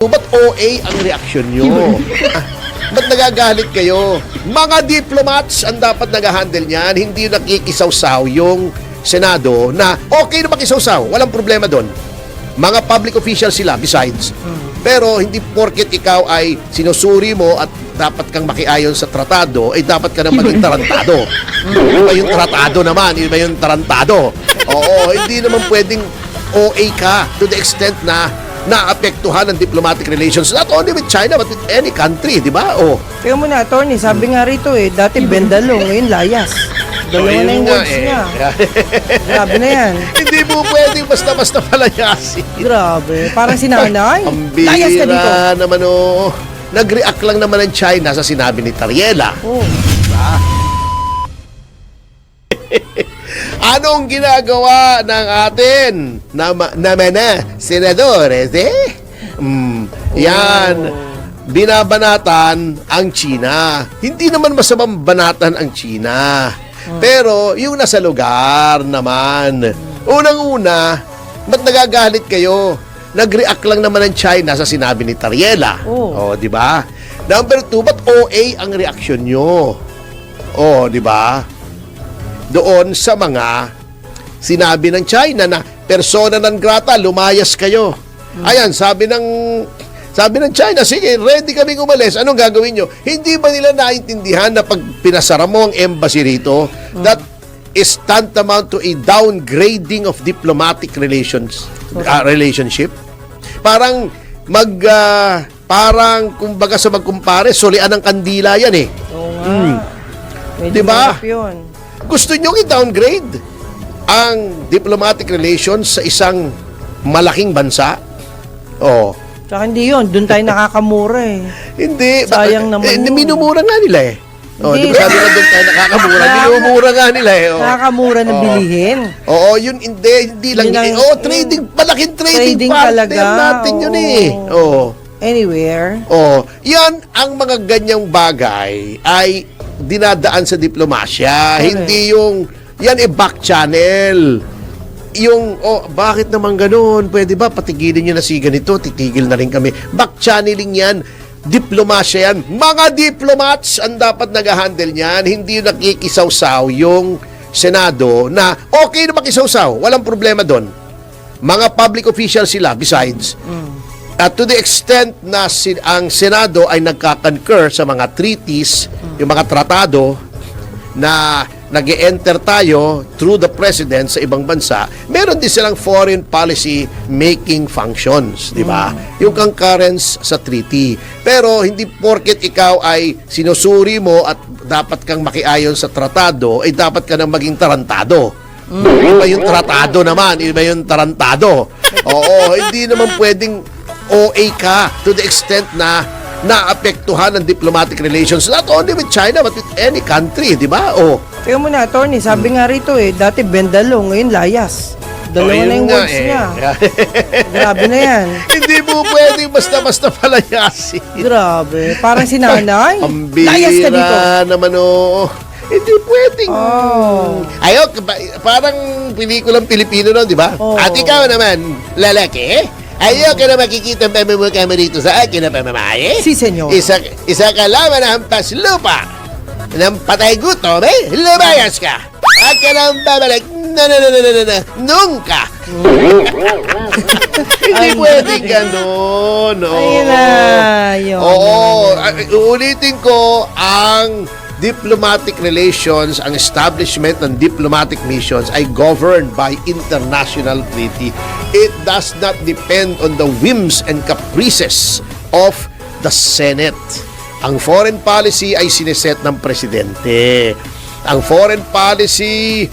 Ba't OA ang reaksyon nyo? Ba't nagagalit kayo? Mga diplomats ang dapat nag-handle niyan, hindi nakikisawsaw yung Senado na okay na makisawsaw, walang problema doon. Mga public officials sila besides. Pero hindi porket ikaw ay sinusuri mo at dapat kang makiayon sa tratado, ay dapat ka na maging tarantado. Iba yung tratado naman, iba yung tarantado. Oo, hindi naman pwedeng OA ka to the extent na naapektuhan ang diplomatic relations not only with China but with any country, di ba? Oh. Teka muna, attorney, sabi nga rito dati bendalo, ngayon layas. Dalawa na yung words niya. Grabe na yan. Hindi mo pwedeng basta-basta palayasin. Grabe, parang sinanay. Ang Layas ka dito. bira naman, oh. Nag-react lang naman ang China sa sinabi ni Tariela. Oh. Anong ginagawa ng atin na senadores, Yan, binabanatan ang China. Hindi naman masamang banatan ang China. Pero yung nasa lugar naman. Unang-una, ba't nagagalit kayo? Nag-react lang naman ang China sa sinabi ni Tariela. Oh, di ba? Number 2, ba't OA ang reaksyon nyo? Oh, di ba? Doon sa mga sinabi ng China na persona non grata, lumayas kayo. Ayan, sabi ng China, sige, ready kaming umalis. Anong gagawin nyo? Hindi ba nila naintindihan na pag pinasara mo ang embassy rito, that is tantamount to a downgrading of diplomatic relationship? Parang parang kumbaga sa magkumpare, solian ng kandila yan eh. Oo nga. Medyo Diba? mahirap yun. Gusto nyo i-downgrade ang diplomatic relations sa isang malaking bansa? Oh. Tsaka hindi yun, doon tayo nakakamura Hindi. Sayang naman yun. Minumura nga nila eh. Oh, di Hindi. ba sabi na doon tayo nakakamura? Minumura nga nila eh. Oh. Nakakamura na bilihin. Oo, yun hindi lang. Yun ang- Trading, malaking trading Trading partner talaga. natin yun eh. Oh. Anywhere. Oh, yan ang mga ganyang bagay ay dinadaan sa diplomasya. Correct. Hindi yung yan back channel. Yung, bakit naman ganun? Pwede ba patigilin nyo na si ganito? Titigil na rin kami. Back channeling yan. Diplomasya yan. Mga diplomats ang dapat nag-handle niyan. Hindi nakikisawsaw yung Senado na okay na makisawsaw. Walang problema doon. Mga public officials sila besides. At to the extent na ang Senado ay nagka-concur sa mga treaties, yung mga tratado na nag-e-enter tayo through the president sa ibang bansa, meron din silang foreign policy making functions, di ba? Yung concurrence sa treaty. Pero hindi porket ikaw ay sinusuri mo at dapat kang makiayon sa tratado, ay dapat ka nang maging tarantado. Iba yung tratado naman, iba yung tarantado. Oo, hindi naman pwedeng OA ka to the extent na naapektuhan ang diplomatic relations not only with China but with any country, di ba? Oh. Teka muna, attorney, sabi nga rito dati bendalo, ngayon layas. Dalawa na yung words niya. Grabe na yan. Hindi mo pwedeng basta-basta palayasin. Grabe, parang sinanay. Ang Layas ka dito. bira naman, oh. Hindi pwedeng. Oh. Parang pelikulang Pilipino no, di ba? Oh. At ikaw naman, lalaki, ayaw ka na makikita ang pamamukha mo rito sa akin na pamamahay. Si senyor. Isa ka lamang na hampas lupa ng patay gutom, lumayas ka. At ka nang babalik, nunca. Hindi pwedeng ganun. Ayun na, yun. Oo, uulitin ko ang diplomatic relations, ang establishment ng diplomatic missions ay governed by international treaty. It does not depend on the whims and caprices of the Senate. Ang foreign policy ay sineset ng presidente. Ang foreign policy,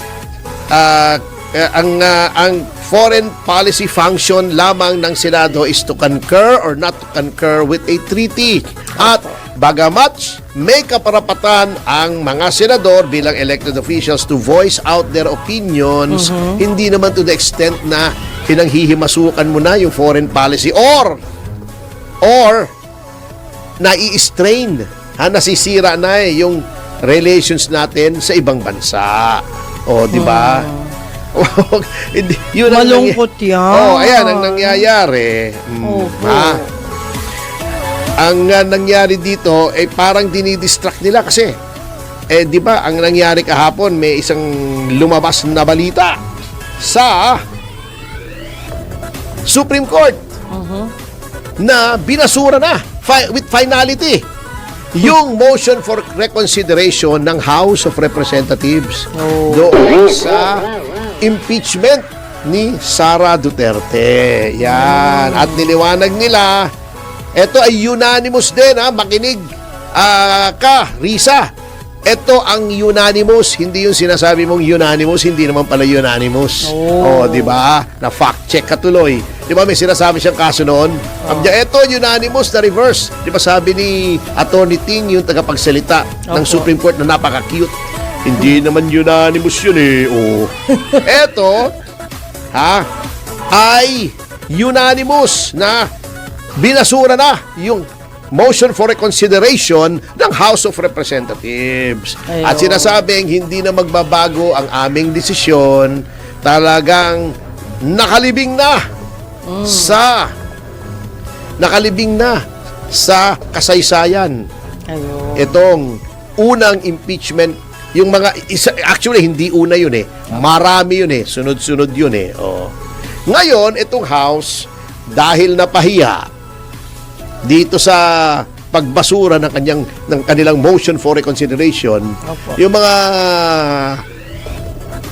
ang foreign policy function lamang ng Senado is to concur or not to concur with a treaty. At bagamat may kaparapatan ang mga senador bilang elected officials to voice out their opinions, hindi naman to the extent na pinanghihimasukan mo na yung foreign policy or nai-strain, nasisira na yung relations natin sa ibang bansa. O, di ba? Yun ang Malungkot yan. ayan ang nangyayari. Opo. Ha? Ang nangyari dito, parang dinidistract nila kasi, di ba, ang nangyari kahapon, may isang lumabas na balita sa Supreme Court na binasura na with finality yung motion for reconsideration ng House of Representatives doon sa impeachment ni Sara Duterte. Yan. At niliwanag nila, ito ay unanimous din, makinig ka, Risa. Ito ang unanimous, hindi yung sinasabi mong unanimous, hindi naman pala unanimous. Di ba? Na fact check ka tuloy. Di ba may sinasabi siyang kaso noon? Ito unanimous na reverse. Di ba sabi ni Attorney Ting, yung tagapagsalita ng Supreme Court na napaka-cute. Hindi naman unanimous yun Ito, ay unanimous na binasura na yung motion for reconsideration ng House of Representatives. At sinasabing hindi na magbabago ang aming desisyon, talagang nakalibing na sa kasaysayan. Itong unang impeachment, yung mga actually hindi una yun marami yun sunod-sunod yun Ngayon itong House, dahil napahiya dito sa pagbasura ng kanilang motion for reconsideration, yung mga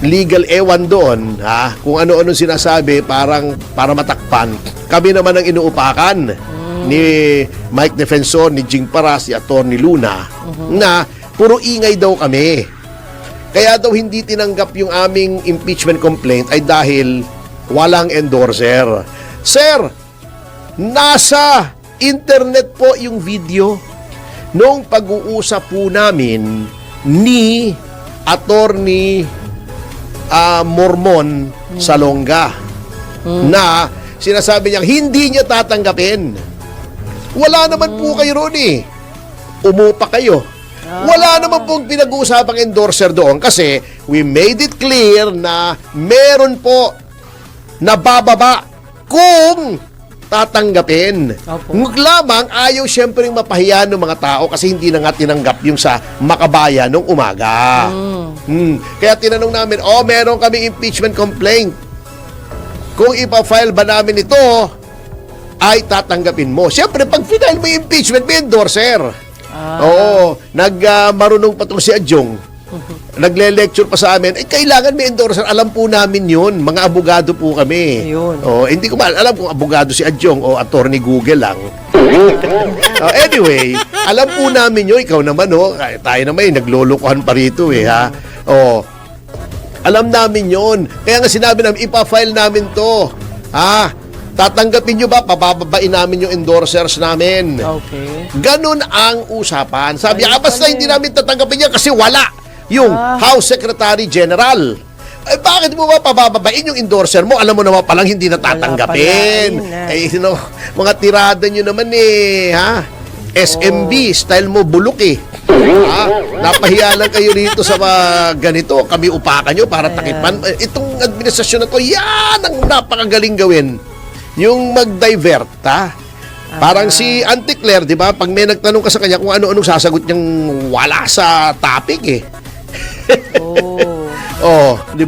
legal ewan doon, kung ano-ano sinasabi para matakpan, kami naman ang inuupakan ni Mike Defensor, ni Jing Paras, ni Attorney Luna, na puro ingay daw kami. Kaya daw hindi tinanggap yung aming impeachment complaint ay dahil walang endorser. Sir, nasa internet po yung video nung pag-uusap po namin ni Attorney Mormon Salonga na sinasabi niya hindi niya tatanggapin. Wala naman po kayo roon umupa kayo. Wala naman pong pinag-uusapang endorser doon kasi we made it clear na meron po na bababa kung tatanggapin. Ngag lamang ayaw siyempre mapahiya ng mga tao kasi hindi na nga tinanggap yung sa Makabayan nung umaga. Kaya tinanong namin, meron kami impeachment complaint. Kung ipa-file ba namin ito, ay tatanggapin mo. Siyempre, pag final mo yung impeachment, may endorser. Marunong pa itong si Adjong. Nagle-lecture pa sa amin, kailangan may endorser. Alam po namin yun. Mga abogado po kami. Hindi ko alam kung abogado si Adjong o attorney Google lang. Anyway, alam po namin yun. Ikaw naman, tayo naman, naglolokohan pa rito, alam namin yun. Kaya nga sinabi namin, ipa-file namin to. Tatanggapin nyo ba? Pabababain namin yung endorsers namin. Ganun ang usapan. Sabi niya, basta hindi namin tatanggapin yan kasi wala yung House Secretary General. Bakit mo ba pabababain yung endorser mo? Alam mo naman palang hindi na tatanggapin. Mga tirada nyo naman SMB, style mo bulok napahiya lang kayo rito sa mga ganito. Kami upakan nyo para takipan. Itong administrasyon na to, yan ang napakagaling gawin. Yung mag-divert, Parang si Auntie Claire, di ba? Pag may nagtanong ka sa kanya kung ano-anong sasagot niyang wala sa topic, di